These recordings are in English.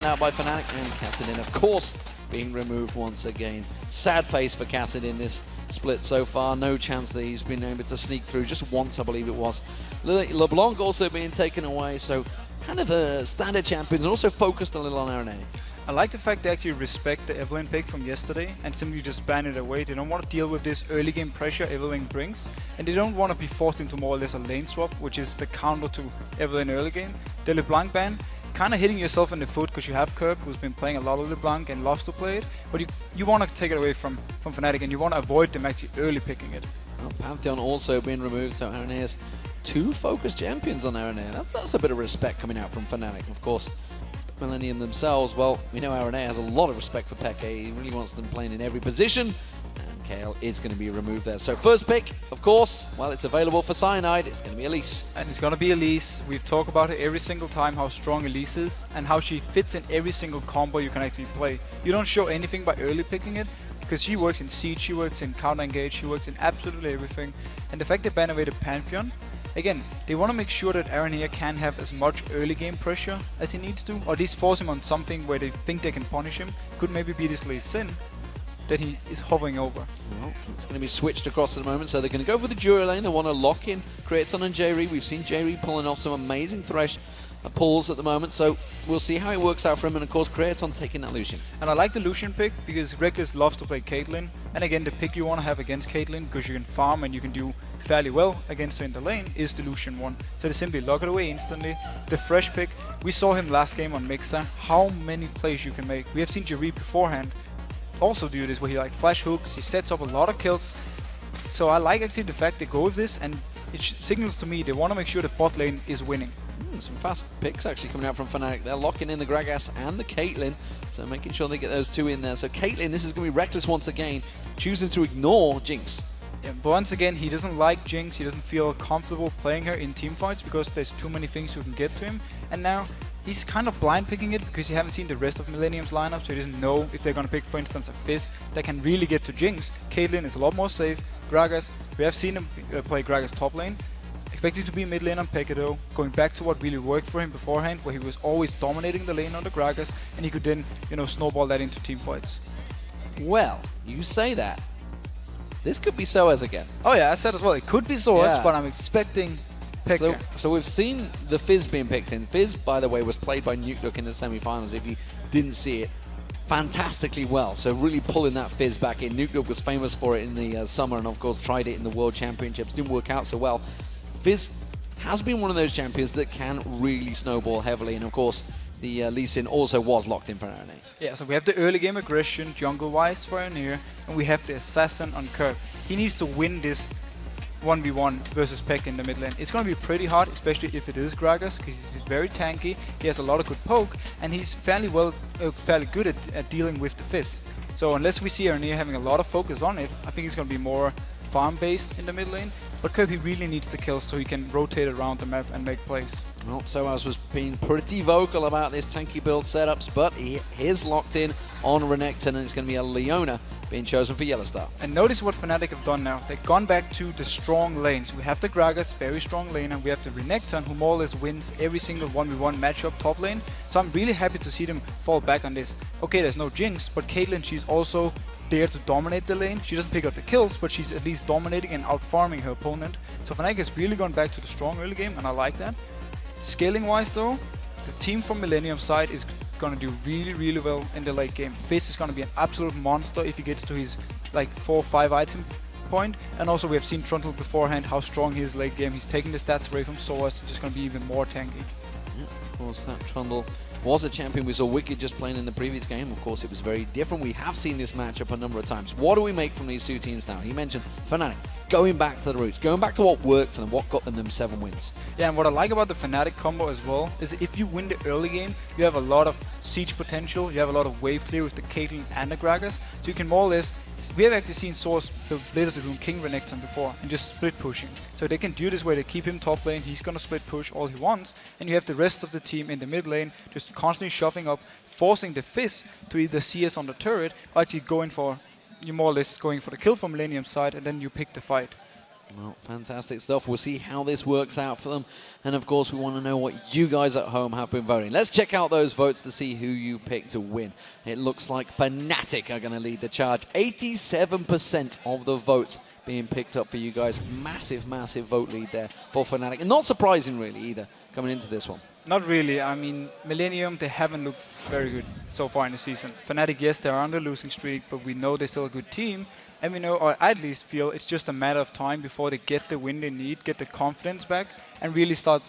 Now by Fnatic and Kassadin, of course, being removed once again. Sad face for Kassadin this split so far. No chance that he's been able to sneak through just once, I believe it was. LeBlanc also being taken away, so kind of a standard champions, and also focused a little on RNA. I like the fact they actually respect the Evelynn pick from yesterday and simply just ban it away. They don't want to deal with this early game pressure Evelynn brings, and they don't want to be forced into more or less a lane swap, which is the counter to Evelynn early game. The LeBlanc ban, kind of hitting yourself in the foot because you have Kirk, who's been playing a lot of LeBlanc and loves to play it, but you want to take it away from Fnatic, and you want to avoid them actually early picking it. Well, Pantheon also being removed, so RNA has two focused champions on RNA. That's a bit of respect coming out from Fnatic. Of course, Millenium themselves, well, we know RNA has a lot of respect for Peke. He really wants them playing in every position, and KL is going to be removed there. So first pick, of course, well, it's available for Cyanide. It's going to be Elise. And it's going to be Elise. We've talked about it every single time, how strong Elise is, and how she fits in every single combo you can actually play. You don't show anything by early picking it, because she works in Siege, she works in counter engage, she works in absolutely everything. And the fact they ban away the Pantheon, again, they want to make sure that Aaron here can have as much early game pressure as he needs to, or at least force him on something where they think they can punish him. Could maybe be this Lee Sin that he is hovering over. Well, it's going to be switched across at the moment, so they're going to go for the Jury lane. They want to lock in Creaton and J-Ree. We've seen J-Ree pulling off some amazing Thresh pulls at the moment, so we'll see how it works out for him, and of course Creaton taking that Lucian. And I like the Lucian pick because Reckless loves to play Caitlyn, and again the pick you want to have against Caitlyn, because you can farm and you can do fairly well against her in the lane, is the Lucian one. So they simply lock it away instantly. The Fresh pick, we saw him last game on Mixer, how many plays you can make. We have seen J-Ree beforehand also do this, where he like flash hooks, he sets up a lot of kills. So I like actually the fact they go with this, and it signals to me they want to make sure the bot lane is winning. Some fast picks actually coming out from Fnatic. They're locking in the Gragas and the Caitlyn, so making sure they get those two in there. So Caitlyn, this is going to be Reckless once again, choosing to ignore Jinx. Yeah, but once again, he doesn't like Jinx, he doesn't feel comfortable playing her in teamfights because there's too many things you can get to him. And now he's kind of blind picking it because he haven't seen the rest of Millenium's lineup, so he doesn't know if they're going to pick, for instance, a Fizz that can really get to Jinx. Caitlyn is a lot more safe. Gragas, we have seen him play Gragas top lane. Expected to be mid lane on Peke though, going back to what really worked for him beforehand, where he was always dominating the lane on the Gragas, and he could then, snowball that into team fights. Well, you say that. This could be Soaz again. Oh yeah, I said as well, it could be Soaz, Yeah. but I'm expecting Peke. So we've seen the Fizz being picked in. Fizz, by the way, was played by Nuke in the semi-finals, if you didn't see it, fantastically well. So really pulling that Fizz back in. Nuke was famous for it in the summer, and of course tried it in the World Championships. Didn't work out so well. Fizz has been one of those champions that can really snowball heavily, and of course the Lee Sin also was locked in for RNA. Yeah, so we have the early game aggression jungle-wise for Anir, and we have the assassin on Kirk. He needs to win this 1v1 versus Peke in the mid lane. It's going to be pretty hard, especially if it is Gragas, because he's very tanky, he has a lot of good poke, and he's fairly good at dealing with the Fizz. So unless we see Anir having a lot of focus on it, I think it's going to be more farm-based in the mid lane, but Kirby really needs the kills so he can rotate around the map and make plays. Well, Soaz was being pretty vocal about this tanky build setups, but he is locked in on Renekton, and it's going to be a Leona being chosen for Yellowstar. And notice what Fnatic have done now. They've gone back to the strong lanes. We have the Gragas, very strong lane, and we have the Renekton, who more or less wins every single 1v1 matchup top lane. So I'm really happy to see them fall back on this. Okay, there's no Jinx, but Caitlyn, she's also there to dominate the lane. She doesn't pick up the kills, but she's at least dominating and out-farming her opponent. So Fnatic has really gone back to the strong early game, and I like that. Scaling-wise though, the team from Millenium side is going to do really, really well in the late game. Fizz is going to be an absolute monster if he gets to his 4 or 5 item point. And also we have seen Trundle beforehand, how strong he is late game. He's taking the stats away from Soaz, just going to be even more tanky. Yeah, of course, that Trundle was a champion. We saw Wicked just playing in the previous game. Of course, it was very different. We have seen this matchup a number of times. What do we make from these two teams now? You mentioned Fnatic going back to the roots, going back to what worked for them, what got them 7 wins. Yeah, and what I like about the Fnatic combo as well is if you win the early game, you have a lot of siege potential, you have a lot of wave clear with the Caitlyn and the Gragas, so you can more or less, we have actually seen Source later to do King Renekton before and just split pushing. So they can do this where they keep him top lane, he's gonna split push all he wants, and you have the rest of the team in the mid lane just constantly shoving up, forcing the Fizz to either CS on the turret or actually going for, you're more or less going for the kill from Millenium's side, and then you pick the fight. Well, fantastic stuff. We'll see how this works out for them. And of course, we want to know what you guys at home have been voting. Let's check out those votes to see who you picked to win. It looks like Fnatic are going to lead the charge. 87% of the votes being picked up for you guys. Massive, massive vote lead there for Fnatic. And not surprising, really, either, coming into this one. Not really. I mean, Millenium, they haven't looked very good so far in the season. Fnatic, yes, they're on the losing streak, but we know they're still a good team. And we know, or I at least feel, it's just a matter of time before they get the win they need, get the confidence back, and really start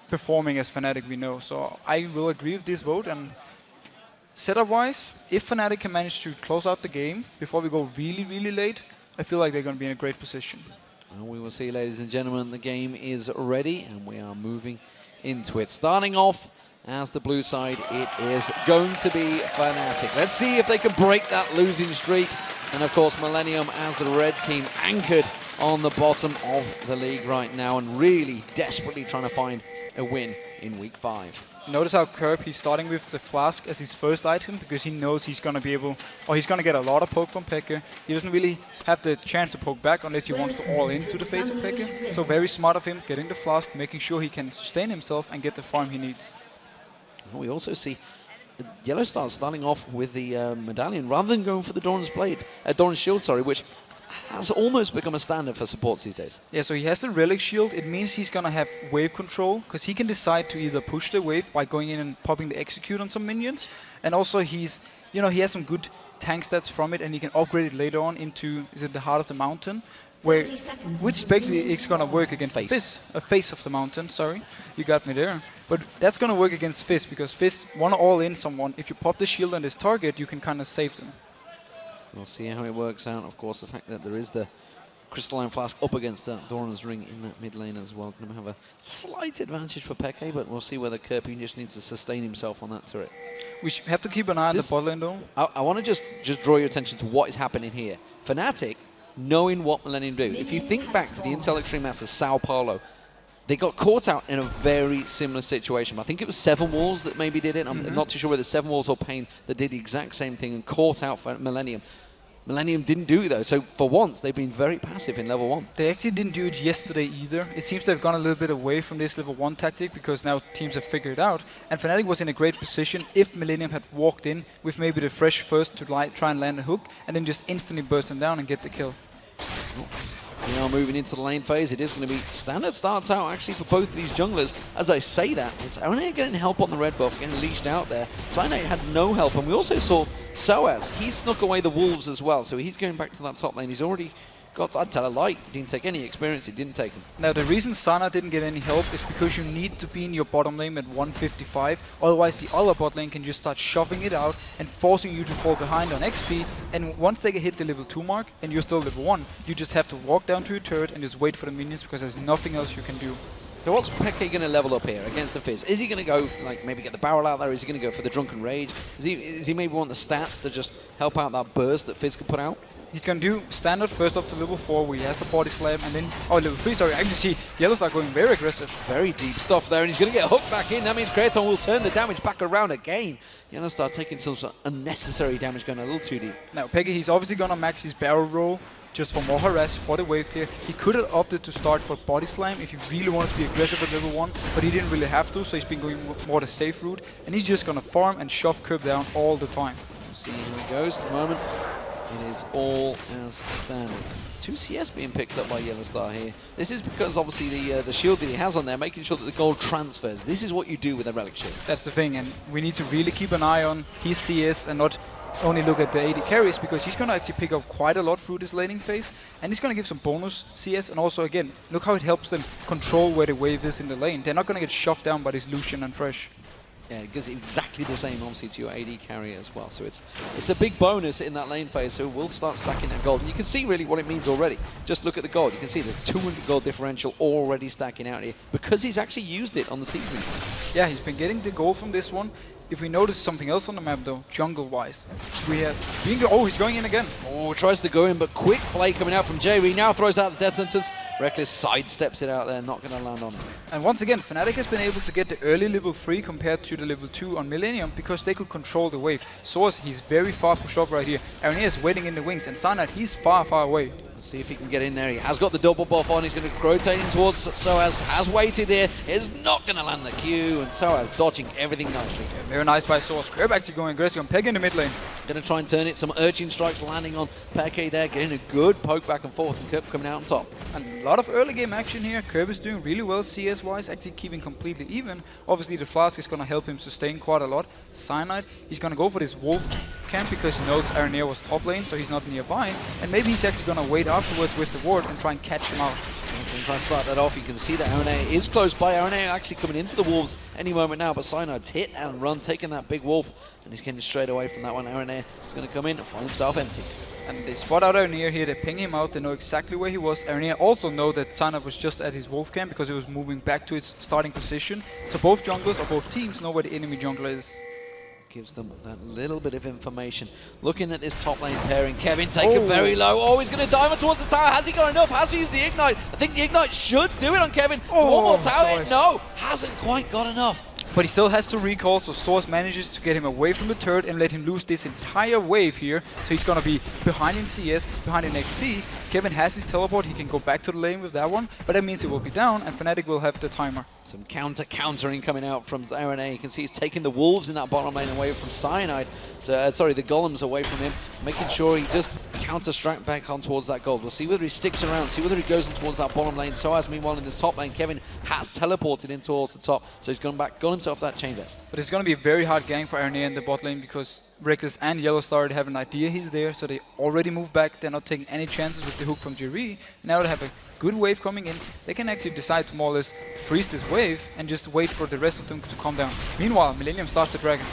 performing as Fnatic we know. So I will agree with this vote. And setup-wise, if Fnatic can manage to close out the game before we go really, really late, I feel like they're going to be in a great position. Well, we will see, ladies and gentlemen, the game is ready, and we are moving into it. Starting off as the blue side, it is going to be Fnatic. Let's see if they can break that losing streak. And of course, Millenium as the red team anchored on the bottom of the league right now and really desperately trying to find a win in week 5. Notice how Kerb, he's starting with the flask as his first item because he knows he's going to be able, or he's going to get a lot of poke from Peke. He doesn't really have the chance to poke back unless he wants to all into the face of Peke. So very smart of him, getting the flask, making sure he can sustain himself and get the farm he needs. We also see Yellow Star starting off with the medallion rather than going for the Doran's Blade, Doran's Shield, sorry, which has almost become a standard for supports these days. Yeah, so he has the Relic Shield. It means he's going to have wave control because he can decide to either push the wave by going in and popping the execute on some minions, and also he's, you know, he has some good tank stats from it, and he can upgrade it later on into, is it the Heart of the Mountain? Where, which basically is going to work against Fizz. Face of the mountain, sorry. You got me there. But that's going to work against Fizz, because Fizz want to all-in someone. If you pop the shield on this target, you can kind of save them. We'll see how it works out. Of course, the fact that there is the Crystalline Flask up against Doran's Ring in that mid lane as well. Going to have a slight advantage for Peke, but we'll see whether Kirby just needs to sustain himself on that turret. We have to keep an eye on the bot lane, though. I want to just draw your attention to what is happening here. Fnatic, knowing what Millenium do. If you think back to the Intel Extreme Masters Sao Paulo, they got caught out in a very similar situation. I think it was Seven Walls that maybe did it. I'm not too sure whether Seven Walls or Pain that did the exact same thing and caught out for Millenium. Millenium didn't do it though, so for once they've been very passive in level 1. They actually didn't do it yesterday either. It seems they've gone a little bit away from this level 1 tactic because now teams have figured it out. And Fnatic was in a great position if Millenium had walked in with maybe the fresh first to try and land a hook and then just instantly burst them down and get the kill. We are moving into the lane phase. It is going to be standard starts out actually for both of these junglers. As I say that, it's only getting help on the red buff, getting leashed out there. Cyanide had no help, and we also saw Soaz. He snuck away the wolves as well, so he's going back to that top lane. He's already got, I'd tell a lie, he didn't take any experience, he didn't take him. Now the reason Sana didn't get any help is because you need to be in your bottom lane at 155, otherwise the other bot lane can just start shoving it out and forcing you to fall behind on XP, and once they hit the level 2 mark and you're still level 1, you just have to walk down to your turret and just wait for the minions because there's nothing else you can do. So what's Peke going to level up here against the Fizz? Is he going to go, like, maybe get the barrel out there? Is he going to go for the Drunken Rage? Is he maybe want the stats to just help out that burst that Fizz could put out? He's going to do standard first up to level 4 where he has the body slam, and then, oh, level 3, sorry, I can see Yellow Star going very aggressive. Very deep stuff there, and he's going to get hooked back in. That means Kraton will turn the damage back around again. Yellow Star taking some unnecessary damage, going a little too deep. Now, Peke, he's obviously going to max his barrel roll just for more harass for the wave clear. He could have opted to start for body slam if he really wanted to be aggressive at level 1, but he didn't really have to, so he's been going more the safe route, and he's just going to farm and shove Curb down all the time. We'll see how it goes at the moment. It is all as standard. 2 CS being picked up by Yellow Star here. This is because obviously the shield that he has on there, making sure that the gold transfers. This is what you do with a Relic Shield. That's the thing, and we need to really keep an eye on his CS and not only look at the AD carries, because he's going to actually pick up quite a lot through this laning phase, and he's going to give some bonus CS, and also again, look how it helps them control where the wave is in the lane. They're not going to get shoved down by this Lucian and Fresh. Yeah, it gives exactly the same, obviously, to your AD carry as well. So it's a big bonus in that lane phase, so we'll start stacking that gold. And you can see really what it means already. Just look at the gold. You can see there's 200 gold differential already stacking out here because he's actually used it on the siege mission. Yeah, he's been getting the gold from this one. If we notice something else on the map, though, jungle-wise, we have... Oh, he's going in again. Oh, tries to go in, but quick flay coming out from JV. Now throws out the death sentence. Reckless sidesteps it out there, not going to land on him. And once again, Fnatic has been able to get the early level 3 compared to the level 2 on Millenium because they could control the wave. Source, he's very far pushed up right here. Arena is waiting in the wings, and Cyanide, he's far, far away. Let's see if he can get in there. He has got the double buff on. He's going to rotate in towards Soaz. Has waited here. Is not going to land the Q. And Soaz dodging everything nicely. Very nice by Soaz. Kerb actually going aggressive on Peke in the mid lane. Going to try and turn it. Some urchin strikes landing on Peke there. Getting a good poke back and forth. And Kerb coming out on top. And a lot of early game action here. Kerb is doing really well CS-wise. Actually keeping completely even. Obviously the Flask is going to help him sustain quite a lot. Cyanide, he's going to go for this Wolf camp because he knows Aranea was top lane. So he's not nearby. And maybe he's actually going to wait afterwards with the ward and try and catch him out. He's going to try and start that off. You can see that Aranea is close by. Aranea actually coming into the Wolves any moment now, but Cyanide's hit and run, taking that big Wolf, and he's getting straight away from that one. Aranea is going to come in and find himself empty. And they spot out Aranea here, they ping him out, they know exactly where he was. Aranea also know that Cyanide was just at his Wolf camp because it was moving back to its starting position. So both junglers or both teams know where the enemy jungler is. Gives them that little bit of information. Looking at this top lane pairing, Kevin taken very low. Oh, he's going to dive towards the tower. Has he got enough? Has he used the Ignite? I think the Ignite should do it on Kevin. One more tower hit. No, hasn't quite got enough. But he still has to recall, so Source manages to get him away from the turret and let him lose this entire wave here. So he's gonna be behind in CS, behind in XP. Kevin has his teleport, he can go back to the lane with that one, but that means he will be down and Fnatic will have the timer. Some countering coming out from Aranea. You can see he's taking the Wolves in that bottom lane away from Cyanide. So, sorry, the Golems away from him, making sure he just counter-strike back on towards that gold. We'll see whether he sticks around, see whether he goes in towards that bottom lane. So as meanwhile in this top lane, Kevin has teleported in towards the top, so he's gone back, got himself that chain vest. But it's going to be a very hard gang for Aranea in the bot lane because Reckless and Yellowstar have an idea he's there, so they already moved back. They're not taking any chances with the hook from Jiri. Now they have a good wave coming in. They can actually decide to more or less freeze this wave and just wait for the rest of them to calm down. Meanwhile, Millenium starts the dragon.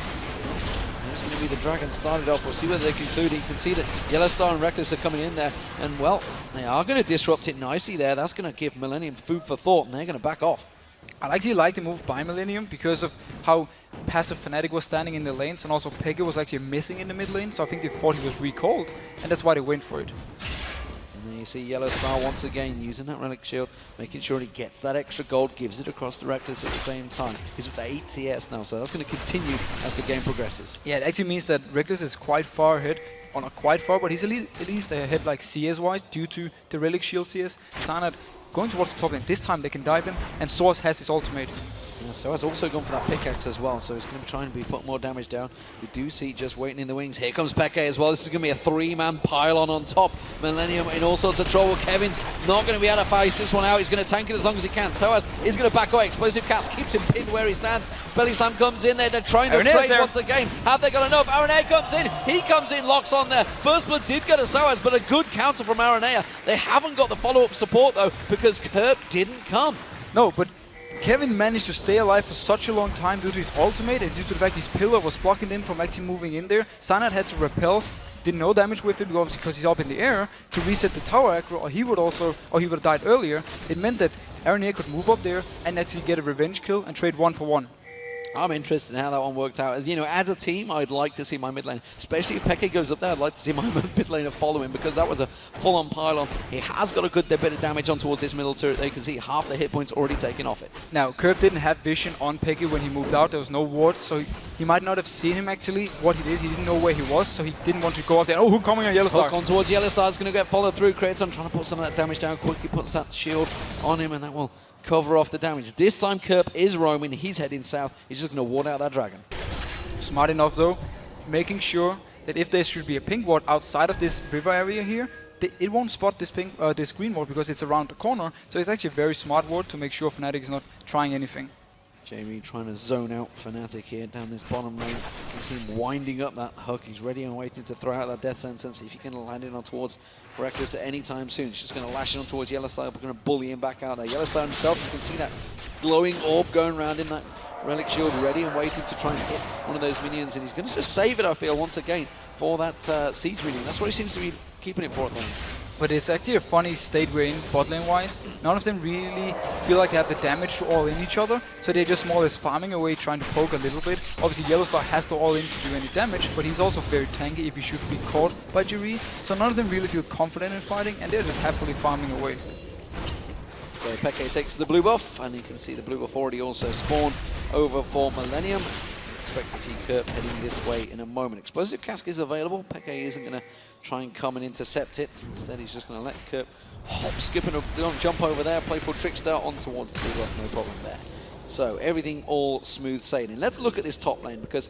It's going to be the dragon started off. We'll see whether they conclude it. You can see that Yellowstar and Reckless are coming in there, and well, they are going to disrupt it nicely there. That's going to give Millenium food for thought, and they're going to back off. I actually like the move by Millenium because of how passive Fnatic was standing in the lanes, and also Peke was actually missing in the mid lane, so I think they thought he was recalled, and that's why they went for it. And then you see Yellowstar once again using that Relic Shield, making sure he gets that extra gold, gives it across the Reckless at the same time. He's up to 8 CS now, so that's going to continue as the game progresses. Yeah, it actually means that Reckless is quite far ahead. Or not quite far, but he's at least ahead like CS-wise due to the Relic Shield CS. Cyanide going towards the top lane. This time they can dive him, and Source has his ultimate. Yeah, Soaz also gone for that pickaxe as well, so he's going to try and put more damage down. We do see just waiting in the wings. Here comes Peke as well. This is going to be a 3-man pylon on top. Millenium in all sorts of trouble. Kevin's not going to be able to face this one out. He's going to tank it as long as he can. Soaz is going to back away. Explosive cast keeps him pinned where he stands. Belly Slam comes in there. They're trying to trade once again. Have they got enough? Aranea comes in. He comes in, locks on there. First blood did go to Soaz, but a good counter from Aranea. They haven't got the follow-up support though, because Kerb didn't come. No, but Kevin managed to stay alive for such a long time due to his ultimate and due to the fact his pillar was blocking him from actually moving in there. Cyanide had to repel, did no damage with it because he's up in the air to reset the tower aggro, or he would have died earlier. It meant that Aranea could move up there and actually get a revenge kill and trade 1-for-1. I'm interested in how that one worked out. As you know, as a team, I'd like to see my mid lane, especially if Peke goes up there, I'd like to see my mid laner follow him, because that was a full-on pylon. He has got a good bit of damage on towards this middle turret. There you can see half the hit points already taken off it. Now, Kerb didn't have vision on Peke when he moved out. There was no ward, so he might not have seen him actually. What he did, he didn't know where he was, so he didn't want to go out there. Oh, who coming on Yellowstar? Hook on towards Yellowstar is going to get followed through. Kraton trying to put some of that damage down quickly, puts that shield on him, and that will cover off the damage. This time Kerb is roaming, he's heading south. He's just going to ward out that dragon. Smart enough though, making sure that if there should be a pink ward outside of this river area here, it won't spot this this green ward because it's around the corner. So it's actually a very smart ward to make sure Fnatic is not trying anything. Jamie trying to zone out Fnatic here down this bottom lane. You can see him winding up that hook. He's ready and waiting to throw out that death sentence. If he can land it on towards Reckless at any time soon, he's just going to lash it on towards Yellowstar. We're going to bully him back out there. Yellowstar himself, you can see that glowing orb going around him, that Relic Shield ready and waiting to try and hit one of those minions. And he's going to just save it, I feel, once again for that siege minion. That's what he seems to be keeping it for at the moment. But it's actually a funny state we're in bot lane wise. None of them really feel like they have the damage to all in each other, so they're just more or less farming away, trying to poke a little bit. Obviously Yellowstar has to all in to do any damage, but he's also very tanky if he should be caught by Jiri. So none of them really feel confident in fighting, and they're just happily farming away. So Peke takes the blue buff, and you can see the blue buff already also spawned over for Millenium. Expect to see Kerb heading this way in a moment. Explosive Cask is available. Peke isn't going to try and come and intercept it. Instead, he's just going to let Kerp hop, skip, and jump over there. Playful Trickster on towards the debuff, no problem there. So everything all smooth sailing. Let's look at this top lane, because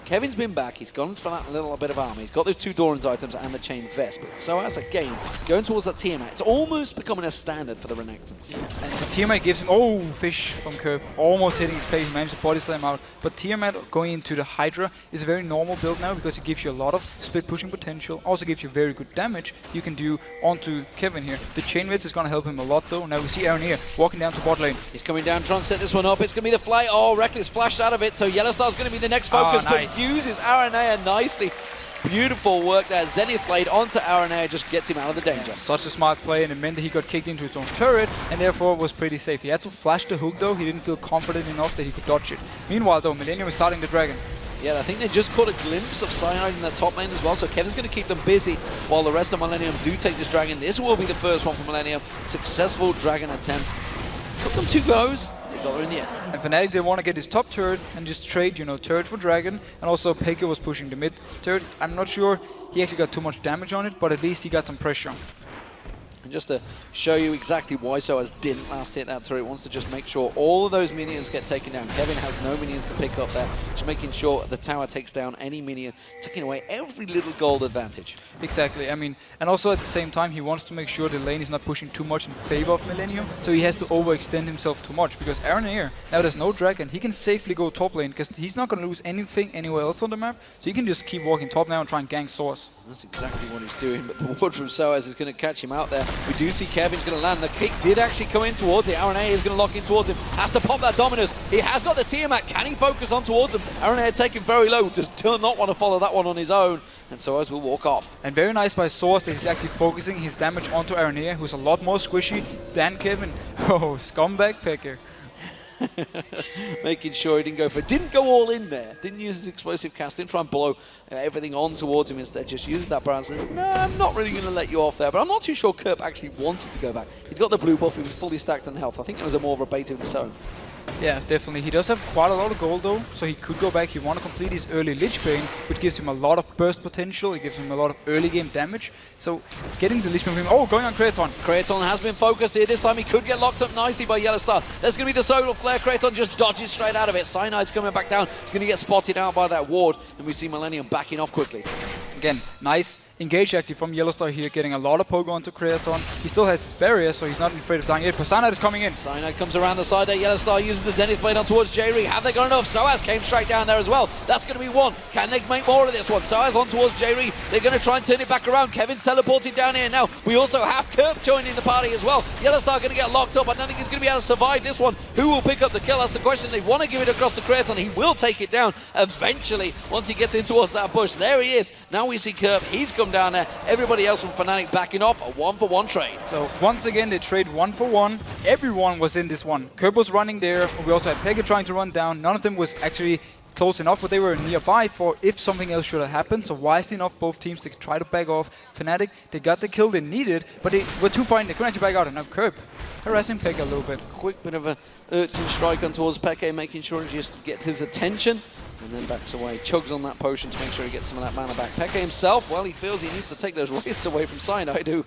Kevin's been back, he's gone for that little bit of armor, he's got those 2 Doran's items and the chain vest, but Soaz again, going towards that Tiamat, it's almost becoming a standard for the Renekton's. And the Tiamat gives him, oh, fish from Kerp, almost hitting his page, he managed to body slam out, but Tiamat going into the Hydra is a very normal build now, because it gives you a lot of split pushing potential, also gives you very good damage you can do onto Kevin here. The chain vest is going to help him a lot though. Now we see Aaron here walking down to bot lane. He's coming down, trying to set this one up, it's going to be the fly, oh, Reckless flashed out of it, so Yellowstar's going to be the next focus, nice. but uses Aranea nicely. Beautiful work there. Zenith Blade onto Aranea just gets him out of the danger. Such a smart play, and it meant that he got kicked into his own turret and therefore was pretty safe. He had to flash the hook though, he didn't feel confident enough that he could dodge it. Meanwhile though, Millenium is starting the dragon. Yeah, I think they just caught a glimpse of Cyanide in that top lane as well, so Kevin's going to keep them busy while the rest of Millenium do take this dragon. This will be the first one for Millenium. Successful dragon attempt. Took them 2 goes. Got her in the end. And Fnatic, they want to get his top turret and just trade, you know, turret for dragon. And also xPeke was pushing the mid turret. I'm not sure he actually got too much damage on it, but at least he got some pressure. And just to show you exactly why Soaz didn't last hit that turret, wants to just make sure all of those minions get taken down. Kevin has no minions to pick up there, just making sure the tower takes down any minion, taking away every little gold advantage. Exactly, I mean, and also at the same time he wants to make sure the lane is not pushing too much in favor of Millenium, so he has to overextend himself too much, because Aaron here, now there's no dragon, he can safely go top lane, because he's not going to lose anything anywhere else on the map, so he can just keep walking top now and try and gank Source. That's exactly what he's doing, but the ward from Soaz is going to catch him out there. We do see Kevin's going to land. The kick did actually come in towards it. Aranea is going to lock in towards him. Has to pop that Dominus. He has got the Tiamat. Can he focus on towards him? Aranea taken very low. Does not want to follow that one on his own. And Soaz will walk off. And very nice by Source that he's actually focusing his damage onto Aranea, who's a lot more squishy than Kevin. Oh, scumbag xPeke. Making sure he didn't go for it. Didn't go all in there. Didn't use his explosive cast. Didn't try and blow everything on towards him. Instead, just used that balance. No, I'm not really going to let you off there. But I'm not too sure Kerp actually wanted to go back. He's got the blue buff. He was fully stacked on health. I think it was a more of a bait of his own. Yeah, definitely. He does have quite a lot of gold though, so he could go back. He want to complete his early Lich Bane, which gives him a lot of burst potential. It gives him a lot of early game damage. So getting the Lich Bane from him. Oh, going on Kraton. Kraton has been focused here. This time he could get locked up nicely by Yellowstar. There's going to be the Solar Flare. Kraton just dodges straight out of it. Cyanide's coming back down. He's going to get spotted out by that ward, and we see Millenium backing off quickly. Again, nice engage actually from Yellowstar here, getting a lot of poke onto Kraton. He still has his barrier, so he's not afraid of dying yet. But Cyanide is coming in. Cyanide comes around the side there. Yellowstar uses the Zenith Blade on towards J-Re. Have they got enough? Soaz came straight down there as well. That's going to be one. Can they make more of this one? Soaz on towards J-Re. They're going to try and turn it back around. Kevin's teleporting down here now. We also have Kerp joining the party as well. Yellowstar going to get locked up. I don't think he's going to be able to survive this one. Who will pick up the kill? That's the question. They want to give it across to Kraton. He will take it down eventually once he gets in towards that bush. There he is. Now we see Kerp. He's come down there. Everybody else from Fnatic backing off. A 1-for-1 trade. So once again, they trade 1-for-1. Everyone was in this one. Kerp was running there. We also had xPeke trying to run down. None of them was actually close enough, but they were nearby for if something else should have happened. So wisely enough, both teams to try to back off. Fnatic, they got the kill they needed, but they were too far in. They couldn't actually back out. And now Kerp harassing xPeke a little bit. Quick bit of a urgent strike on towards xPeke, making sure he just gets his attention. And then backs away, chugs on that potion to make sure he gets some of that mana back. xPeke himself, well, he feels he needs to take those wrists away from Cyanide, who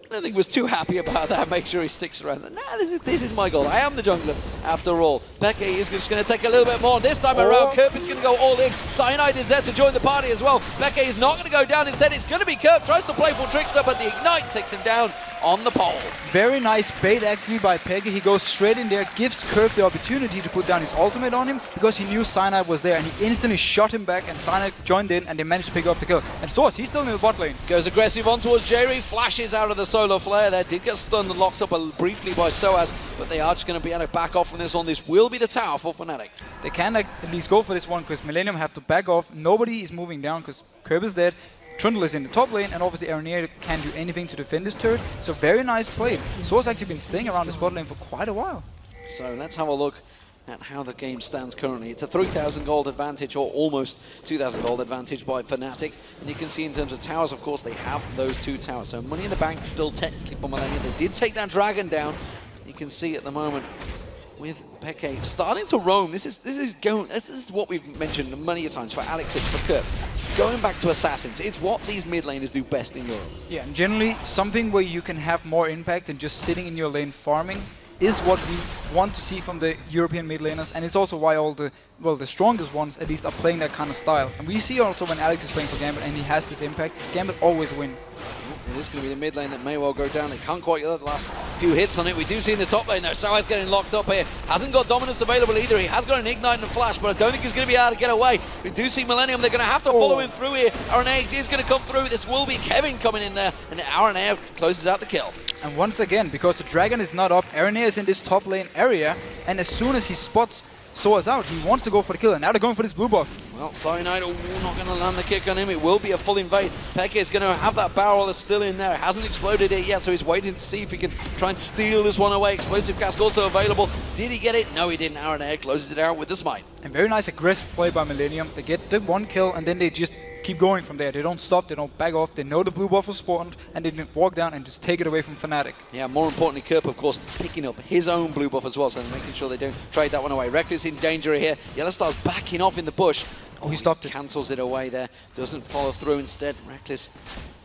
I don't think was too happy about that. Make sure he sticks around. Nah, this is my goal. I am the jungler after all. xPeke is just going to take a little bit more. This time around, Kerp is going to go all in. Cyanide is there to join the party as well. xPeke is not going to go down. Instead, it's going to be Kerp. Tries to play for Trickster, but the Ignite takes him down on the pole. Very nice bait actually by xPeke. He goes straight in there, gives Kerp the opportunity to put down his ultimate on him because he knew Cyanide was there, and he instantly shot him back, and Cyanide joined in and they managed to pick up the kill. And Source, he's still in the bot lane. Goes aggressive on towards J-Re, flashes out of the Solar Flare there. Did get stunned and locked up briefly by Soaz, but they are just going to be able to back off from this one. This will be the tower for Fnatic. They can at least go for this one because Millenium have to back off. Nobody is moving down because Kerp is dead. Trundle is in the top lane, and obviously Aranea can't do anything to defend this turret. So very nice play. Source actually been staying around the spot lane for quite a while. So let's have a look at how the game stands currently. It's a 3,000 gold advantage, or almost 2,000 gold advantage by Fnatic. And you can see in terms of towers, of course, they have those 2 towers. So money in the bank still technically for Millenium. They did take that dragon down. You can see at the moment with xPeke starting to roam. This is what we've mentioned many times for Alex and for Kerp. going back to Assassins. It's what these mid laners do best in Europe. Yeah, and generally something where you can have more impact than just sitting in your lane farming is what we want to see from the European mid laners, and it's also why all the, well, the strongest ones at least are playing that kind of style. And we see also when Alex is playing for Gambit and he has this impact, Gambit always win. It is going to be the mid lane that may well go down. They can't quite get the last few hits on it. We do see in the top lane though, Sauer's getting locked up here. Hasn't got dominance available either. He has got an ignite and a flash, but I don't think he's going to be able to get away. We do see Millenium. They're going to have to follow him through here. RNA is going to come through. This will be Kevin coming in there, and RNA closes out the kill. And once again, because the dragon is not up, Aranea is in this top lane area, and as soon as he spots Soa's out, he wants to go for the kill, and now they're going for this blue buff. Well, Cyanide not going to land the kick on him. It will be a full invade. Peke is going to have that barrel that's still in there. It hasn't exploded it yet, so he's waiting to see if he can try and steal this one away. Explosive cask also available. Did he get it? No, he didn't. Aranea closes it out with the smite. And very nice aggressive play by Millenium. They get the one kill, and then they just keep going from there. They don't stop, they don't back off. They know the blue buff was spawned, and they didn't walk down and just take it away from Fnatic. Yeah, more importantly, Kerp, of course, picking up his own blue buff as well, so making sure they don't trade that one away. Reckless in danger here. Yellowstar's backing off in the bush. Oh, he stopped it. Cancels it away there. Doesn't follow through instead. Reckless,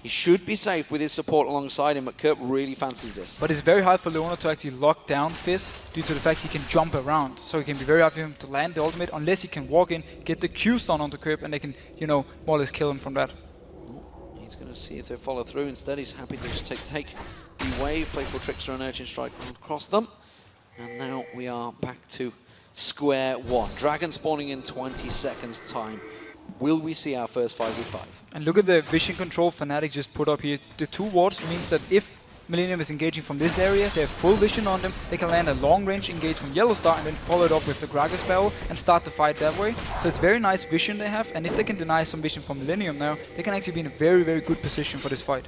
he should be safe with his support alongside him, but Kerp really fancies this. But it's very hard for Leona to actually lock down Fizz due to the fact he can jump around. So it can be very hard for him to land the ultimate unless he can walk in, get the Q stun onto Kerp, and they can, you know, more or less kill him from that. He's going to see if they follow through. Instead, he's happy to just take the wave, Playful Trickster and Urchin Strike across them. And now we are back to square one. Dragon spawning in 20 seconds time. Will we see our first 5v5? And look at the vision control Fnatic just put up here. The 2 wards means that if Millenium is engaging from this area, they have full vision on them, they can land a long range engage from Yellowstar and then follow it up with the Gragas barrel and start the fight that way. So it's very nice vision they have, and if they can deny some vision from Millenium now, they can actually be in a very, very good position for this fight.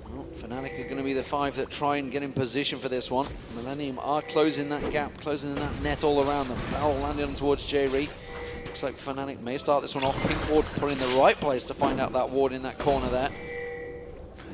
Well, Fnatic are going to be the 5 that try and get in position for this one. Millenium are closing that gap, closing that net all around them. Barrel landing on towards J-Re. Looks like Fnatic may start this one off. Pink ward put in the right place to find out that ward in that corner there.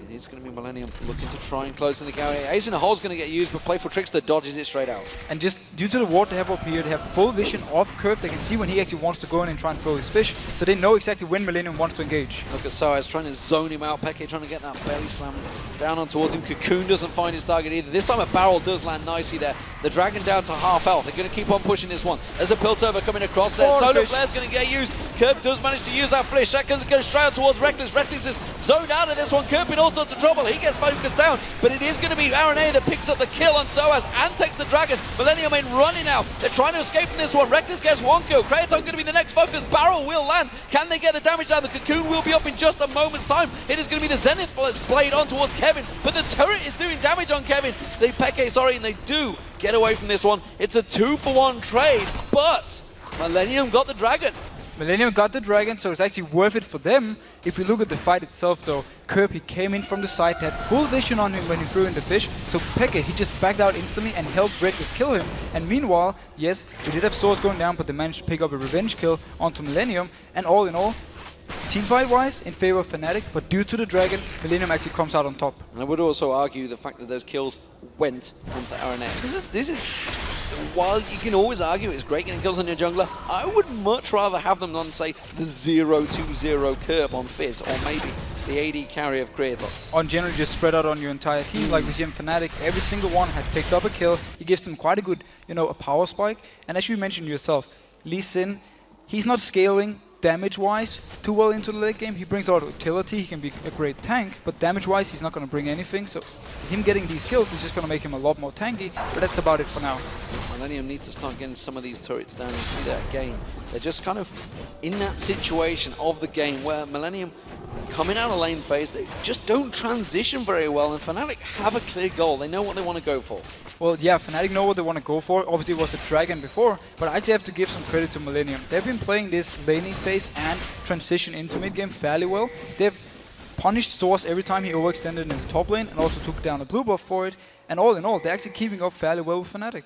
It is going to be Millenium looking to try and close in the gap. Ace in the hole is going to get used, but Playful Trickster dodges it straight out. And just due to the ward they have up here, they have full vision of Kerp. They can see when he actually wants to go in and try and throw his fish, so they know exactly when Millenium wants to engage. Look at Soaz trying to zone him out. Peke trying to get that belly slam down on towards him. Cocoon doesn't find his target either. This time a barrel does land nicely there. The dragon down to half health. They're going to keep on pushing this one. There's a Piltover coming across there. Solar Flare's going to get used. Kerp does manage to use that flash. That goes straight out towards Reckless. Reckless is zoned out of this one. Kerp in all sorts of trouble. He gets focused down, but it is going to be RNA that picks up the kill on Soaz and takes the dragon. Millenium in running now. They're trying to escape from this one. Reckless gets one kill. Kraton going to be the next focus. Barrel will land. Can they get the damage down? The Cocoon will be up in just a moment's time. It is going to be the Zenith blade on towards Kevin, but the turret is doing damage on Kevin. They Peke, sorry, and they do get away from this one. It's a 2-for-1 trade, but Millenium got the dragon. Millenium got the dragon, so it's actually worth it for them. If we look at the fight itself though, Kerp, he came in from the side, had full vision on him when he threw in the fish, so Peke, he just backed out instantly and helped Reckless kill him. And meanwhile, yes, we did have swords going down, but they managed to pick up a revenge kill onto Millenium, and all in all, teamfight-wise, in favor of Fnatic, but due to the dragon, Millenium actually comes out on top. And I would also argue the fact that those kills went onto RNA. This is, while you can always argue it's great getting kills on your jungler, I would much rather have them on, say, the 0-2-0 Kerp on Fizz, or maybe the AD carry of Creator. On generally just spread out on your entire team, like we see in Fnatic, every single one has picked up a kill. He gives them quite a good, you know, a power spike. And as you mentioned yourself, Lee Sin, he's not scaling damage-wise too well into the late game. He brings a lot of utility, he can be a great tank, but damage-wise he's not going to bring anything, so him getting these kills is just going to make him a lot more tanky, but that's about it for now. Millenium needs to start getting some of these turrets down and see that again. They're just kind of in that situation of the game where Millenium coming out of lane phase, they just don't transition very well, and Fnatic have a clear goal. They know what they want to go for. Well, yeah, Fnatic know what they want to go for. Obviously, it was the Dragon before, but I actually have to give some credit to Millenium. They've been playing this laning phase and transition into mid-game fairly well. They've punished Source every time he overextended in the top lane and also took down a blue buff for it. And all in all, they're actually keeping up fairly well with Fnatic.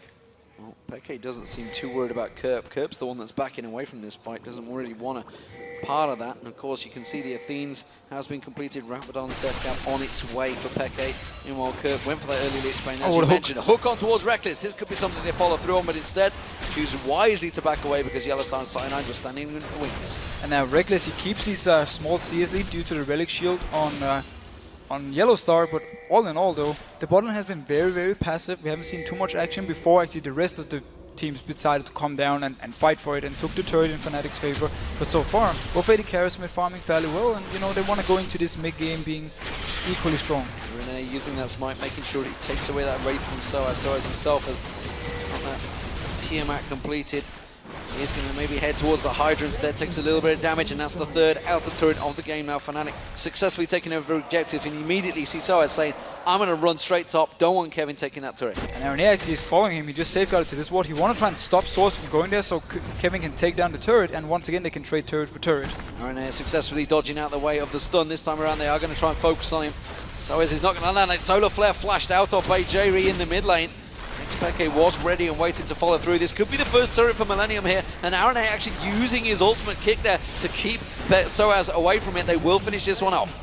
Well, Peke doesn't seem too worried about Kerp. Kerp's the one that's backing away from this fight, doesn't really want a part of that. And of course, you can see the Athenes has been completed. Rapidon's death cap on its way for Peke. Meanwhile, Kerp went for that early Lich Bane. As you mentioned, a hook on towards Reckless. This could be something they follow through on, but instead choose wisely to back away because Yellowstar Cyanide was standing in the wings. And now Reckless, he keeps his small CS lead due to the Relic Shield on Yellowstar, but all in all though, the bot lane has been very, very passive. We haven't seen too much action before. Actually, the rest of the teams decided to come down and fight for it and took the turret in Fnatic's favor. But so far, both AD carries have been farming fairly well, and you know, they want to go into this mid-game being equally strong. Renee using that smite, making sure he takes away that raid from Soaz. Soaz himself has got that Tiamat completed. He's going to maybe head towards the Hydra instead, takes a little bit of damage, and that's the third outer turret of the game now. Fnatic successfully taking over objectives, and you immediately see Soaz saying, I'm going to run straight top, don't want Kevin taking that turret. And Aaron actually is following him, he just safeguarded to this ward. He want to try and stop Source from going there so Kevin can take down the turret, and once again they can trade turret for turret. Aaron successfully dodging out the way of the stun. This time around they are going to try and focus on him. Soaz is not going to land it. Solar Flare flashed out of by xPeke in the mid lane. xPeke was ready and waiting to follow through. This could be the first turret for Millenium here, and Aaron actually using his ultimate kick there to keep Soaz away from it. They will finish this one off.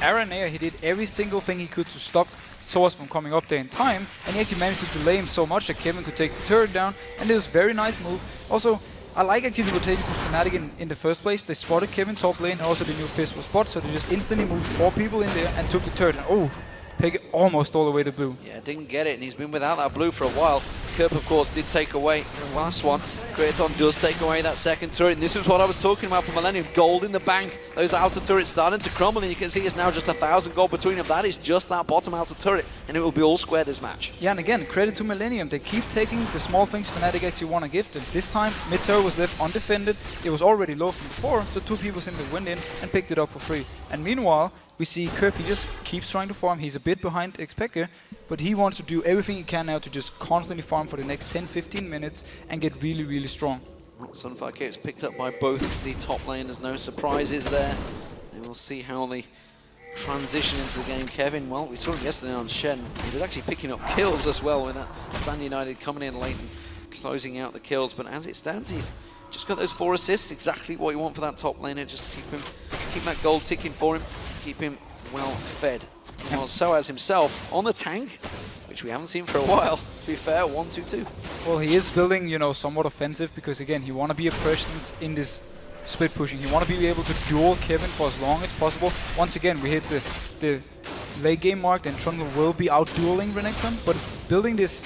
Aaron, he did every single thing he could to stop Source from coming up there in time, and he actually managed to delay him so much that Kevin could take the turret down, and it was a very nice move. Also, I like actually the rotation from Fnatic in the first place. They spotted Kevin top lane, and also the new Fizz was spot, so they just instantly moved 4 people in there and took the turret. And oh, Peke almost all the way to blue. Yeah, didn't get it, and he's been without that blue for a while. Kerp, of course, did take away the last one. Kraton does take away that second turret, and this is what I was talking about for Millenium. Gold in the bank. Those outer turrets starting to crumble, and you can see it's now just 1,000 gold between them. That is just that bottom outer turret, and it will be all square this match. Yeah, and again, credit to Millenium. They keep taking the small things Fnatic actually want to give them. This time, mid turret was left undefended. It was already low from before, so 2 people simply went in and picked it up for free. And meanwhile, we see Kerp, he just keeps trying to farm. He's a bit behind xPeke, but he wants to do everything he can now to just constantly farm for the next 10-15 minutes and get really, really strong. Well, Sunfire Cape's picked up by both the top laners. No surprises there. And we'll see how they transition into the game. Kevin, well, we saw him yesterday on Shen. He was actually picking up kills as well with that Stand United coming in late and closing out the kills. But as it stands, he's just got those 4 assists. Exactly what you want for that top laner. Just keep that gold ticking for him. Keep him well fed. Well, Soaz himself on the tank, which we haven't seen for a while. To be fair, 1-2-2. Well, he is building, you know, somewhat offensive because again, he want to be a presence in this split pushing. He want to be able to duel Kevin for as long as possible. Once again, we hit the late game mark, then Trundle will be out dueling Renekton, but building this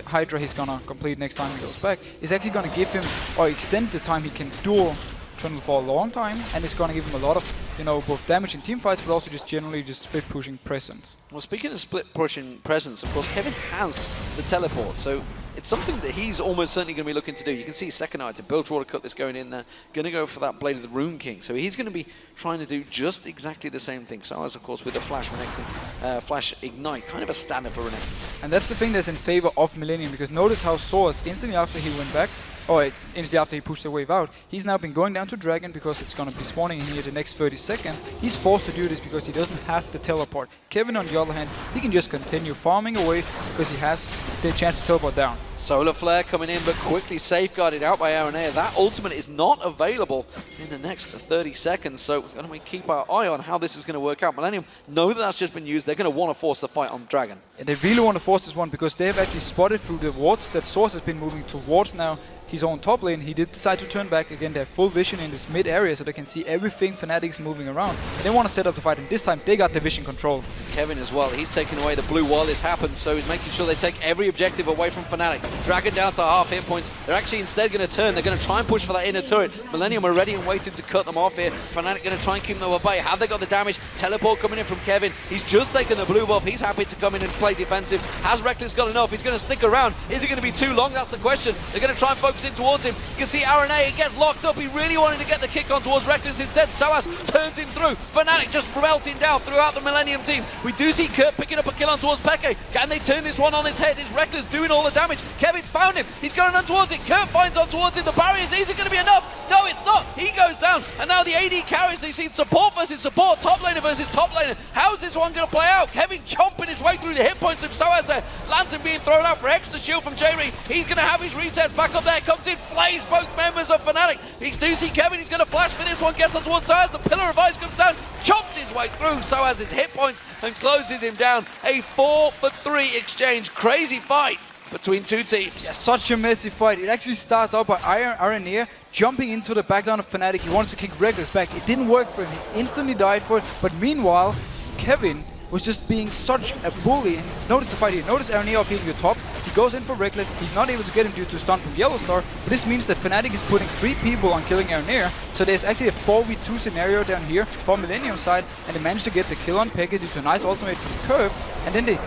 Hydra he's gonna complete next time he goes back is actually gonna give him, or extend the time he can duel Trundle for a long time, and it's going to give him a lot of, you know, both damage in team fights, but also just generally just split pushing presence. Well, speaking of split pushing presence, of course, Kevin has the teleport, so it's something that he's almost certainly going to be looking to do. You can see second item, Bilgewater Cutlass going in there, going to go for that Blade of the Rune King. So he's going to be trying to do just exactly the same thing. So as of course with the Flash Renekton, Flash Ignite, kind of a standard for Renektons. And that's the thing that's in favor of Millenium, because notice how Source, instantly after he went back, or instantly after he pushed the wave out, he's now been going down to Dragon because it's going to be spawning in here the next 30 seconds. He's forced to do this because he doesn't have the teleport. Kevin, on the other hand, he can just continue farming away because he has the chance to teleport down. Solar Flare coming in, but quickly safeguarded out by Aranea. That ultimate is not available in the next 30 seconds, so we're going to keep our eye on how this is going to work out. Millenium know that that's just been used. They're going to want to force the fight on Dragon. And they really want to force this one because they have actually spotted through the wards that Source has been moving towards now his own top lane. He did decide to turn back. Again, they have full vision in this mid area, so they can see everything Fnatic's moving around. They want to set up the fight, and this time they got the vision control. Kevin as well, he's taking away the blue while this happens, so he's making sure they take every objective away from Fnatic. Dragon down to half hit points. They're actually instead going to turn. They're going to try and push for that inner turret. Millenium are ready and waiting to cut them off here. Fnatic going to try and keep them away. Have they got the damage? Teleport coming in from Kevin. He's just taken the blue buff. He's happy to come in and play defensive. Has Reckless got enough? He's going to stick around. Is it going to be too long? That's the question. They're going to try and focus in towards him. You can see Aranea, he gets locked up. He really wanted to get the kick on towards Reckless instead. Soaz turns him through. Fnatic just melting down throughout the Millenium team. We do see Kurt picking up a kill on towards Peke. Can they turn this one on its head? Is Reckless doing all the damage? Kevin's found him. He's going on towards it. Kurt finds on towards it. The barriers. Is it going to be enough? No, it's not. He goes down. And now the AD carries. They see support versus support. Top laner versus top laner. How's this one going to play out? Kevin chomping his way through the hit points of Soaz there. Lantern being thrown out for extra shield from J-Ring. He's going to have his resets back up there. Comes in, flays both members of Fnatic. He do see Kevin. He's going to flash for this one. Gets on towards Soaz. The Pillar of Ice comes down. Chomps his way through Soaz's hit points and closes him down. A 4-for-3 exchange. Crazy fight between two teams. Yeah, such a messy fight. It actually starts out by Aranea jumping into the backline of Fnatic. He wanted to kick Reckless back. It didn't work for him. He instantly died for it. But meanwhile, Kevin was just being such a bully. And notice the fight here. Notice Aranea up here in the top. He goes in for Reckless. He's not able to get him due to stun from Yellow Star. But this means that Fnatic is putting 3 people on killing Aranea. So there's actually a 4v2 scenario down here for Millenium side. And they managed to get the kill on xPeke due to a nice ultimate from Curve. And then they,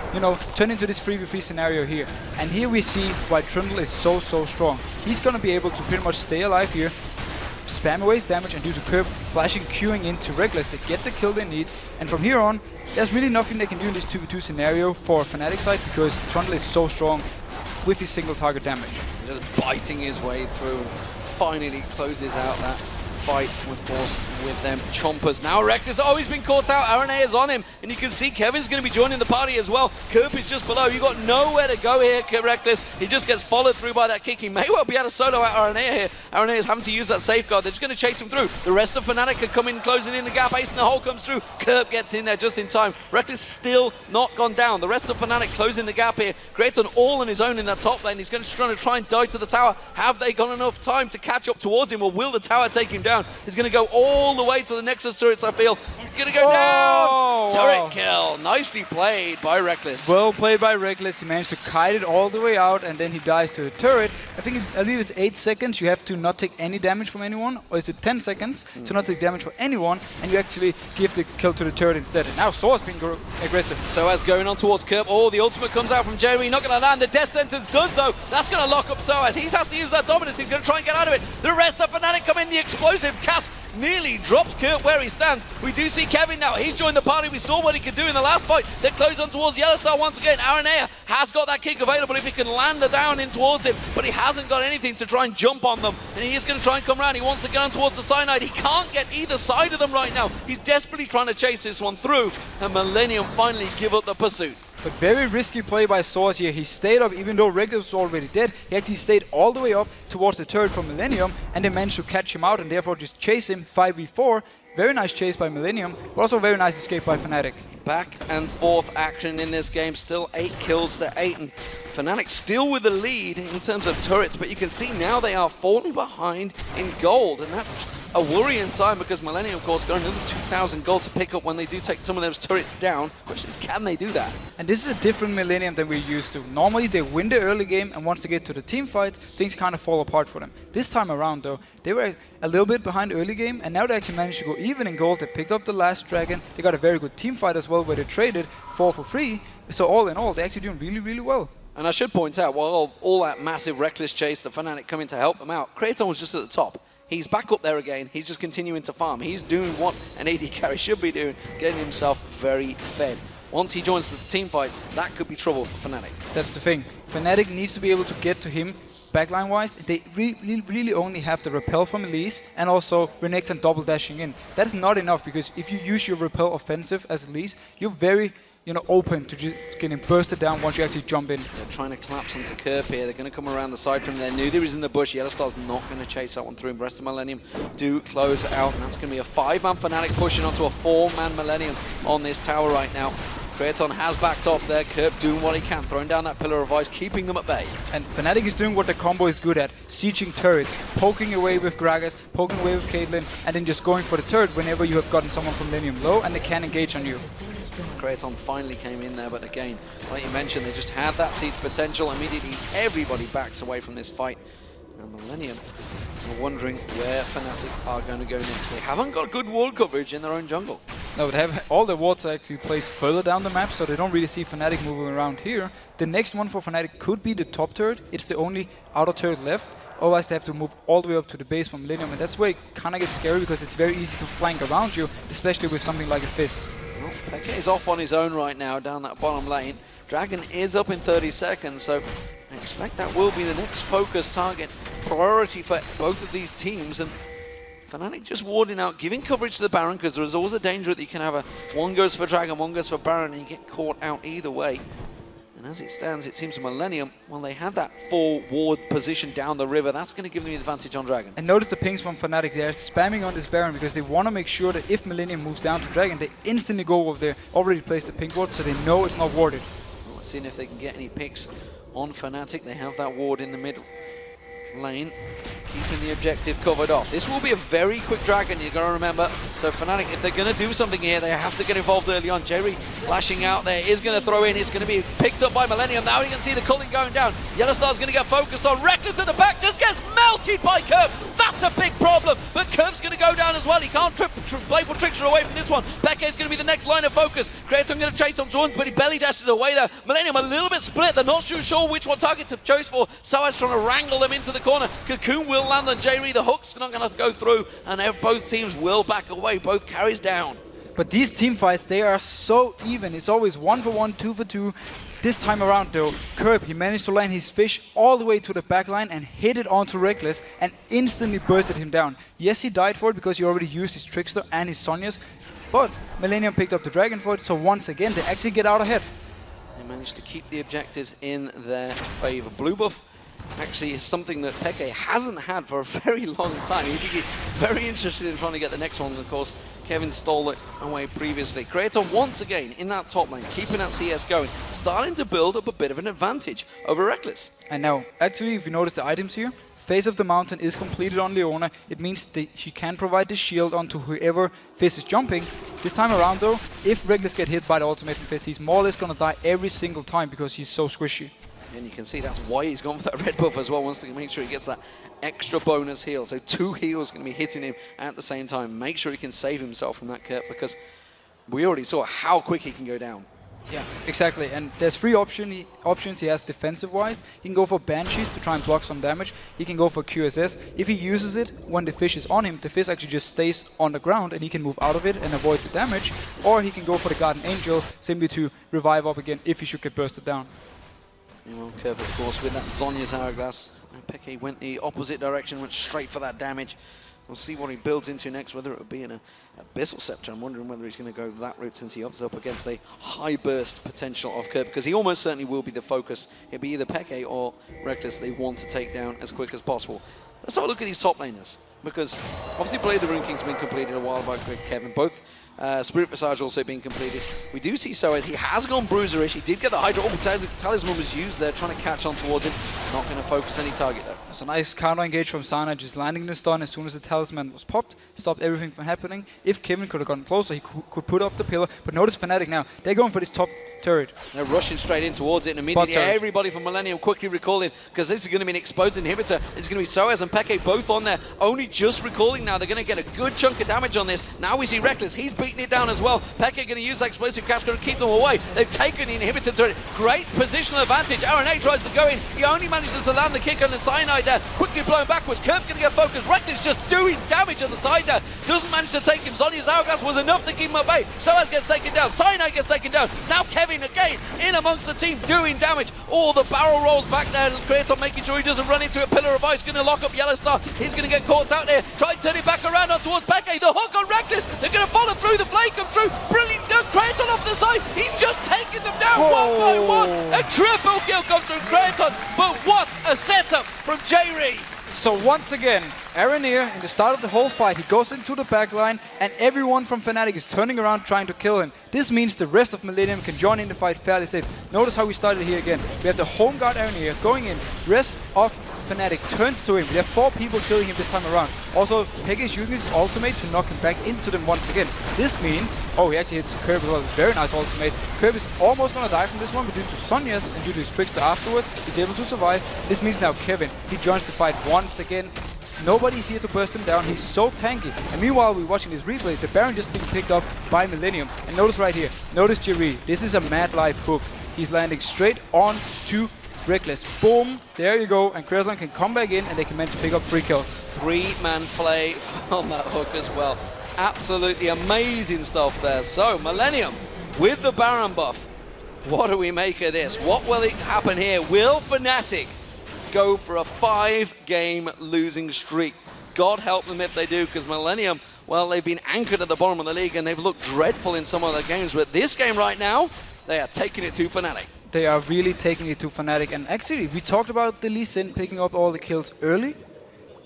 turn into this 3v3 scenario here. And here we see why Trundle is so strong. He's going to be able to pretty much stay alive here, spam away his damage, and due to Curve flashing, queuing into Reckless, they get the kill they need. And from here on, there's really nothing they can do in this 2v2 scenario for Fnatic side because Trundle is so strong with his single target damage. Just biting his way through, finally closes out that fight, of course, with them chompers. Now Reckless, he's been caught out. Aranea is on him, and you can see Kevin's going to be joining the party as well. Curve is just below. You got nowhere to go here, Reckless. He just gets followed through by that kick. He may well be able to solo out Aranea here. Aranea is having to use that safeguard. They're just going to chase him through. The rest of Fnatic are coming, closing in the gap. Ace in the hole comes through. Curve gets in there just in time. Reckless still not gone down. The rest of Fnatic closing the gap here. Grayton all on his own in that top lane. He's going to try and dive to the tower. Have they got enough time to catch up towards him, or will the tower take him down? He's going to go all the way to the Nexus turrets, I feel. Gonna go down! Turret kill. Nicely played by Reckless. Well played by Reckless. He managed to kite it all the way out, and then he dies to the turret. I believe it's 8 seconds. You have to not take any damage from anyone, or is it 10 seconds to not take damage from anyone, and you actually give the kill to the turret instead. And now Soaz being aggressive. Soaz going on towards Curb. Oh, the ultimate comes out from Jeremy. Not going to land. The death sentence does, though. That's going to lock up Soaz. He has to use that dominance. He's going to try and get out of it. The rest of Fnatic come in. The explosive cast nearly drops Kurt where he stands. We do see Kevin now. He's joined the party. We saw what he could do in the last fight. They close on towards Yellow Star once again. Aranea has got that kick available if he can land the down in towards him, but he hasn't got anything to try and jump on them. And he is going to try and come around. He wants to get on towards the Cyanide. He can't get either side of them right now. He's desperately trying to chase this one through, and Millenium finally give up the pursuit. But very risky play by Soaz here. He stayed up even though Reckless was already dead. He actually stayed all the way up towards the turret from Millenium, and they managed to catch him out and therefore just chase him 5v4. Very nice chase by Millenium, but also very nice escape by Fnatic. Back and forth action in this game. Still 8 kills to 8, and Fnatic still with the lead in terms of turrets, but you can see now they are falling behind in gold, and that's a worrying sign because Millenium, of course, got another 2,000 gold to pick up when they do take some of those turrets down. Question is, can they do that? And this is a different Millenium than we're used to. Normally they win the early game, and once they get to the team fights, things kind of fall apart for them. This time around, though, they were a little bit behind early game, and now they actually managed to go even in gold. They picked up the last dragon. They got a very good team fight as well, where they traded 4 for 3. So all in all, they're actually doing really, really well. And I should point out, while all that massive Reckless chase, the Fnatic coming to help them out, Kraton was just at the top. He's back up there again. He's just continuing to farm. He's doing what an AD carry should be doing, getting himself very fed. Once he joins the team fights, that could be trouble for Fnatic. That's the thing. Fnatic needs to be able to get to him backline-wise. They really only have the repel from Elise and also Renekton and double dashing in. That is not enough because if you use your repel offensive as Elise, you're very open to just getting bursted down once you actually jump in. They're trying to collapse onto Curb here. They're going to come around the side from there. Nuda is in the bush. Yellow Star's not going to chase that one through. The rest of Millenium do close out, and that's going to be a 5-man Fnatic pushing onto a 4-man Millenium on this tower right now. Kraton has backed off there. Curb doing what he can, throwing down that Pillar of Ice, keeping them at bay. And Fnatic is doing what the combo is good at, sieging turrets, poking away with Gragas, poking away with Caitlyn, and then just going for the turret whenever you have gotten someone from Millenium low and they can engage on you. Kraton finally came in there, but again, like you mentioned, they just had that siege potential. Immediately, everybody backs away from this fight. And Millenium are wondering where Fnatic are going to go next. They haven't got good wall coverage in their own jungle. No, they have all their wards actually placed further down the map, so they don't really see Fnatic moving around here. The next one for Fnatic could be the top turret. It's the only outer turret left. Otherwise, they have to move all the way up to the base from Millenium, and that's where it kind of gets scary because it's very easy to flank around you, especially with something like a Fizz. Well, xPeke is off on his own right now down that bottom lane. Dragon is up in 30 seconds, so I expect that will be the next focus target priority for both of these teams. And Fnatic just warding out, giving coverage to the Baron, because there is always a danger that you can have one goes for Dragon, one goes for Baron, and you get caught out either way. And as it stands, it seems Millenium, well, they had that full ward position down the river. That's going to give them the advantage on Dragon. And notice the pings from Fnatic. They're spamming on this Baron because they want to make sure that if Millenium moves down to Dragon, they instantly go over there, already placed the pink ward, so they know it's not warded. Well, let's see if they can get any picks on Fnatic. They have that ward in the middle lane, keeping the objective covered off. This will be a very quick Dragon, you've got to remember. So Fnatic, if they're going to do something here, they have to get involved early on. Jerry lashing out there is going to throw in. It's going to be picked up by Millenium. Now you can see the culling going down. Yellowstar's going to get focused on. Reckless at the back, just gets melted by Curb. That's a big problem, but Curb's going to go down as well. He can't playful Trickster away from this one. xPeke is going to be the next line of focus. Kraton going to chase on Jordan, but he belly dashes away there. Millenium a little bit split. They're not sure which one target to choose for. Soaz trying to wrangle them into the corner. Cocoon will land on Jerry. The hook's not going to go through, and both teams will back away. Both carries down. But these team fights, they are so even. It's always 1 for 1, 2 for 2. This time around though, Curb, he managed to land his fish all the way to the back line and hit it onto Reckless and instantly bursted him down. Yes, he died for it because he already used his Trickster and his Sonya's, but Millenium picked up the Dragon for it, so once again they actually get out ahead. They managed to keep the objectives in their favor. Blue buff actually is something that xPeke hasn't had for a very long time. He's very interested in trying to get the next one, and of course Kevin stole it away previously. Kraton once again in that top lane, keeping that CS going, starting to build up a bit of an advantage over Reckless. And now, actually, if you notice the items here, Face of the Mountain is completed on Leona. It means that she can provide the shield onto whoever Fizz is jumping. This time around though, if Reckless get hit by the ultimate from Fizz, he's more or less gonna die every single time because he's so squishy. And you can see that's why he's gone for that red buff as well, wants to make sure he gets that extra bonus heal. So 2 heals going to be hitting him at the same time. Make sure he can save himself from that Kurt, because we already saw how quick he can go down. Yeah, exactly. And there's 3 options he has defensive-wise. He can go for Banshees to try and block some damage. He can go for QSS. If he uses it when the fish is on him, the fish actually just stays on the ground and he can move out of it and avoid the damage. Or he can go for the Guardian Angel simply to revive up again if he should get bursted down. Well, Curb, of course, with that Zhonya's Hourglass. xPeke went the opposite direction, went straight for that damage. We'll see what he builds into next, whether it will be an Abyssal Scepter. I'm wondering whether he's going to go that route since he ups up against a high burst potential of Curb, because he almost certainly will be the focus. It'll be either xPeke or Reckless they want to take down as quick as possible. Let's have a look at these top laners, because obviously Play of the Rune King's been completed a while by Kevin. Both Spirit Visage also being completed. We do see Soaz. He has gone Bruiserish. He did get the Hydra. Oh, Talisman was used there, trying to catch on towards him. Not going to focus any target though. It's a nice counter engage from Sana, just landing the stun as soon as the Talisman was popped, stopped everything from happening. If Kevin could have gotten closer, he could put up the pillar. But notice Fnatic now, they're going for this top turret. They're rushing straight in towards it, and immediately everybody from Millenium quickly recalling, because this is going to be an exposed inhibitor. It's going to be Soaz and xPeke both on there, only just recalling now. They're going to get a good chunk of damage on this. Now we see Reckless. He's beating it down as well. xPeke going to use that explosive cash, going to keep them away. They've taken the inhibitor turret. Great positional advantage. RNA tries to go in. He only manages to land the kick on the cyanide there. Quickly blown backwards. Curb's going to get focused. Reckless just doing damage on the side there. Doesn't manage to take him. Zhonya's Hourglass was enough to keep him at bay. Soaz gets taken down. Cyanide gets taken down. Now Kevin again in amongst the team doing damage. All the barrel rolls back there. Kraton making sure he doesn't run into a pillar of ice. Going to lock up Yellowstar. He's going to get caught out there. Try to turn it back around on towards xPeke. The hook on Reckless. They're going to follow through. The flame comes through. Brilliant dunk. Kraton off the side. He's just taking them down one by one. A triple kill comes through Kraton. But what a setup from J-Ree. So once again, Aranir, in the start of the whole fight, he goes into the backline and everyone from Fnatic is turning around trying to kill him. This means the rest of Millenium can join in the fight fairly safe. Notice how we started here again. We have the home guard Aranir going in. Rest of Fnatic turns to him. We have 4 people killing him this time around. Also, xPeke is using his ultimate to knock him back into them once again. This means, oh, he actually hits Curb as well. Very nice ultimate. Curb is almost going to die from this one, but due to Sonya's and due to his Trickster afterwards, he's able to survive. This means now Kevin, he joins the fight once again. Nobody's here to burst him down. He's so tanky. And meanwhile, we're watching this replay. The Baron just being picked up by Millenium. And notice right here. Notice J-Ree. This is a Mad Life hook. He's landing straight on to Reckless. Boom. There you go. And Kraton can come back in and they can manage to pick up 3 kills. 3-man play from that hook as well. Absolutely amazing stuff there. So, Millenium with the Baron buff. What do we make of this? What will happen here? Will Fnatic go for a 5-game losing streak? God help them if they do, because Millenium, well, they've been anchored at the bottom of the league and they've looked dreadful in some of their games. But this game right now, they are taking it to Fnatic. They are really taking it to Fnatic. And actually, we talked about the Lee Sin picking up all the kills early.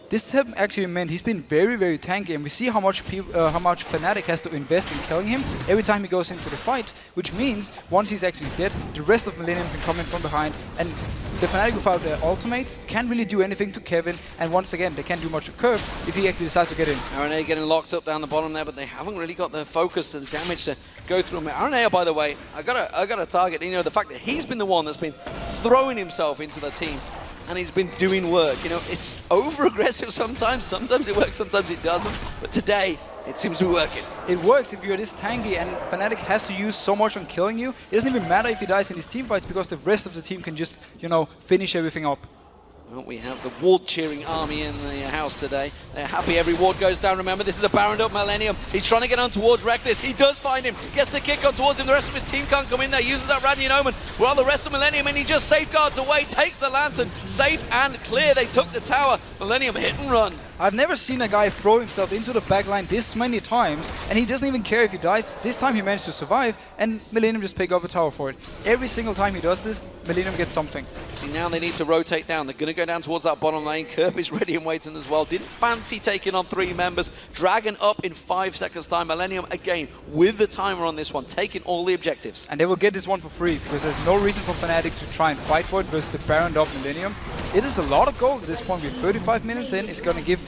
This has actually meant he's been very, very tanky, and we see how much Fnatic has to invest in killing him every time he goes into the fight, which means once he's actually dead, the rest of Millenium can come in from behind, and the Fnatic without their ultimate can't really do anything to Kevin, and once again, they can't do much to Curb if he actually decides to get in. RNA getting locked up down the bottom there, but they haven't really got the focus and damage to go through him. RNA, by the way, I got a target, you know, the fact that he's been the one that's been throwing himself into the team, and he's been doing work. You know, it's over-aggressive sometimes. Sometimes it works, sometimes it doesn't. But today, it seems to be working. It works if you're this tanky, and Fnatic has to use so much on killing you. It doesn't even matter if he dies in his team fights, because the rest of the team can just, you know, finish everything up. Well, we have the ward cheering army in the house today. They're happy every ward goes down. Remember, this is a Baroned up Millenium. He's trying to get on towards Reckless. He does find him. Gets the kick on towards him. The rest of his team can't come in there. Uses that Radiant Omen. While the rest of Millenium, and he just safeguards away. Takes the Lantern. Safe and clear. They took the tower. Millenium hit and run. I've never seen a guy throw himself into the backline this many times, and he doesn't even care if he dies. This time he managed to survive, and Millenium just pick up a tower for it. Every single time he does this, Millenium gets something. See, now they need to rotate down. They're going to go down towards that bottom lane. Kerp is ready and waiting as well. Didn't fancy taking on 3 members. Dragon up in 5 seconds time. Millenium again with the timer on this one, taking all the objectives. And they will get this one for free, because there's no reason for Fnatic to try and fight for it versus the Baroned up Millenium. It is a lot of gold at this point. We're 35 minutes in. It's going to give,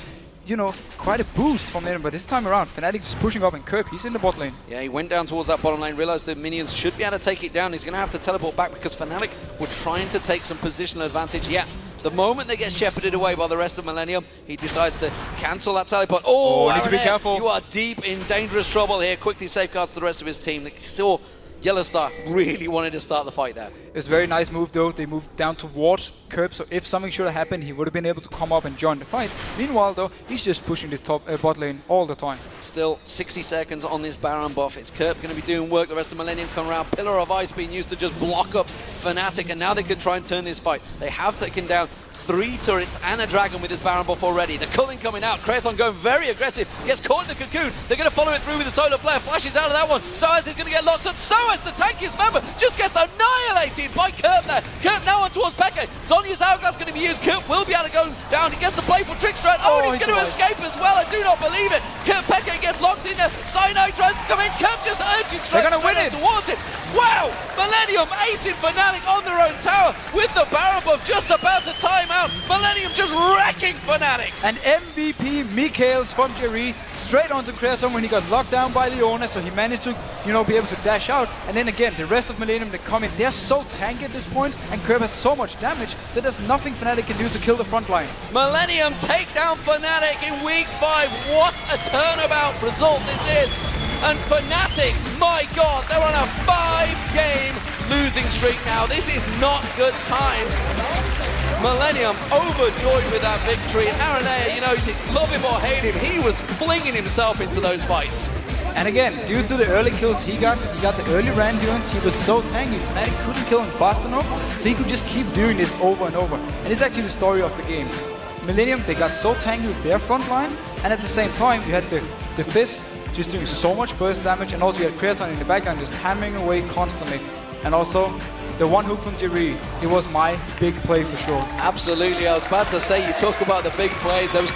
you know, quite a boost from Millenium, but this time around, Fnatic is pushing up, and Kerp, he's in the bot lane. Yeah, he went down towards that bottom lane, realized the minions should be able to take it down. He's going to have to teleport back because Fnatic were trying to take some positional advantage. Yeah, the moment they get shepherded away by the rest of Millenium, he decides to cancel that teleport. Oh, need to be careful. You are deep in dangerous trouble here. Quickly safeguards the rest of his team. They saw Yellowstar really wanted to start the fight there. It was a very nice move though. They moved down towards Kerp, so if something should have happened, he would have been able to come up and join the fight. Meanwhile though, he's just pushing this top bot lane all the time. Still 60 seconds on this Baron buff. It's Kerp going to be doing work. The rest of Millenium come around. Pillar of Ice being used to just block up Fnatic, and now they could try and turn this fight. They have taken down 3 turrets and a dragon with his Baron buff already. The culling coming out. Kraton going very aggressive. Gets caught in the cocoon. They're going to follow it through with the solar flare. Flashes out of that one. Soaz is going to get locked up. Soaz, the tankiest member, just gets annihilated by Kerp there. Kerp now on towards Peke. Zhonya's Hourglass going to be used. Kerp will be able to go down. He gets the playful Trickster out. Oh, and he's going to escape as well. I do not believe it. Peke gets locked in there. Cyno tries to come in. Kerp just urging straight towards him. Wow! Millenium acing Fnatic on their own tower with the Baron buff just about to time out. Millenium just wrecking Fnatic. And MVP Mikaels from Jerry straight onto Kraton when he got locked down by Leona, so he managed to, you know, be able to dash out. And then again, the rest of Millenium, they come in. They're so tanky at this point, and Kerp has so much damage that there's nothing Fnatic can do to kill the front line. Millenium take down Fnatic in week 5. What a turnabout result this is. And Fnatic, my God, they're on a 5-game losing streak now. This is not good times. Millenium overjoyed with that victory. RNA, you know, love him or hate him, he was flinging himself into those fights. And again, due to the early kills he got the early Randurance, he was so tanky. Fnatic couldn't kill him fast enough, so he could just keep doing this over and over. And it's actually the story of the game. Millenium, they got so tanky with their front line, and at the same time, you had the Fizz just doing so much burst damage, and also you had Kraton in the background just hammering away constantly. And also, the one hook from Jerry, it was my big play for sure. Absolutely, I was about to say, you talk about the big plays. There was